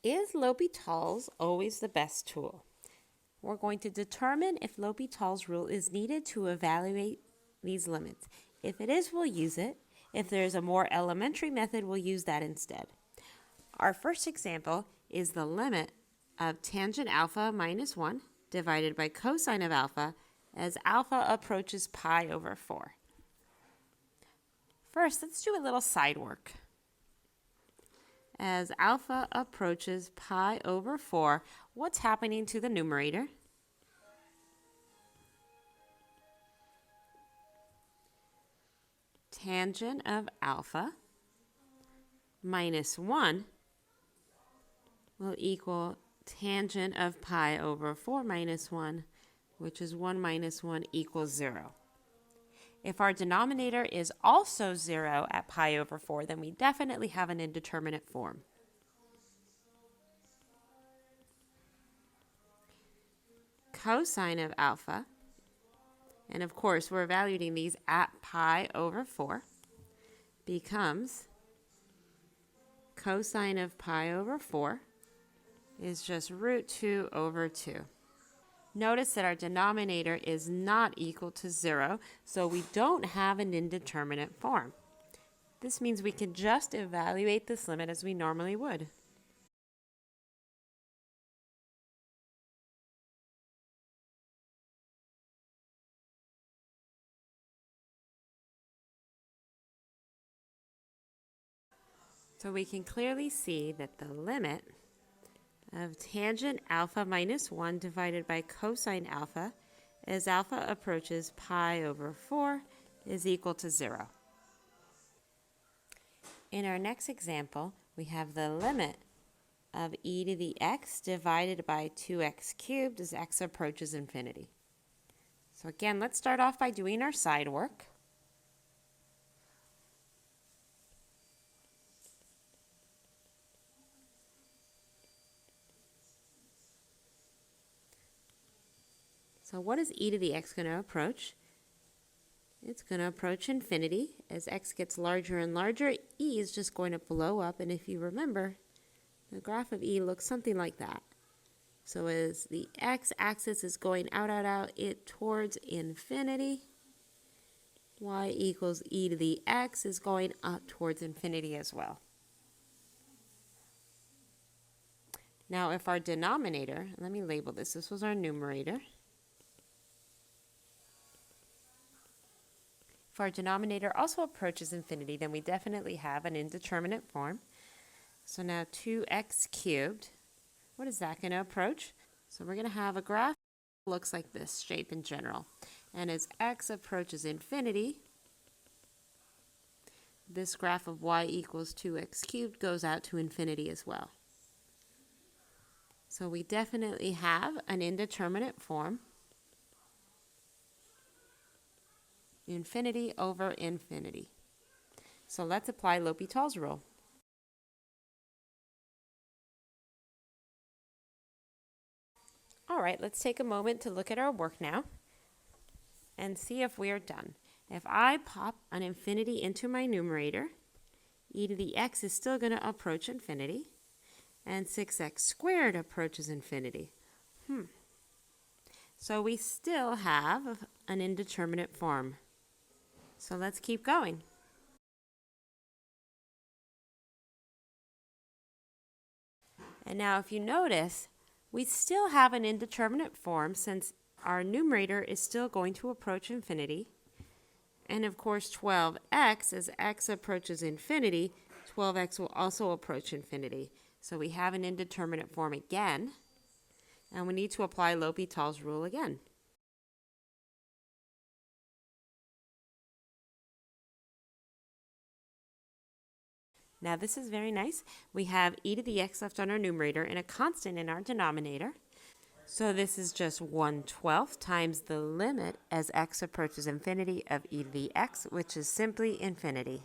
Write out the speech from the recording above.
Is L'Hopital's always the best tool? We're going to determine if L'Hopital's rule is needed to evaluate these limits. If it is, we'll use it. If there's a more elementary method, we'll use that instead. Our first example is the limit of tangent alpha minus 1 divided by cosine of alpha as alpha approaches pi over 4. First, let's do a little side work. As alpha approaches pi over 4, what's happening to the numerator? Tangent of alpha minus 1 will equal tangent of pi over 4 minus 1, which is 1 minus 1 equals 0. If our denominator is also 0 at pi over 4, then we definitely have an indeterminate form. Cosine of alpha, and of course we're evaluating these at pi over 4, becomes cosine of pi over 4 is just root 2 over 2. Notice that our denominator is not equal to 0, so we don't have an indeterminate form. This means we can just evaluate this limit as we normally would. So we can clearly see that the limit of tangent alpha minus 1 divided by cosine alpha as alpha approaches pi over 4 is equal to 0. In our next example, we have the limit of e to the x divided by 2x cubed as x approaches infinity. So again, let's start off by doing our side work. So what is e to the x going to approach? It's going to approach infinity. As x gets larger and larger, e is just going to blow up. And if you remember, the graph of e looks something like that. So as the x-axis is going out, it towards infinity, y equals e to the x is going up towards infinity as well. Now if our denominator, let me label this was our numerator. If our denominator also approaches infinity, then we definitely have an indeterminate form. So now 2x cubed, what is that going to approach? So we're going to have a graph that looks like this shape in general. And as x approaches infinity, this graph of y equals 2x cubed goes out to infinity as well. So we definitely have an indeterminate form. Infinity over infinity. So let's apply L'Hopital's rule. All right, let's take a moment to look at our work now and see if we are done. If I pop an infinity into my numerator, e to the x is still going to approach infinity, and 6x squared approaches infinity. So we still have an indeterminate form. So let's keep going. And now if you notice, we still have an indeterminate form since our numerator is still going to approach infinity. And of course 12x, as x approaches infinity, 12x will also approach infinity. So we have an indeterminate form again, and we need to apply L'Hopital's rule again. Now this is very nice. We have e to the x left on our numerator and a constant in our denominator. So this is just 1/12 times the limit as x approaches infinity of e to the x, which is simply infinity.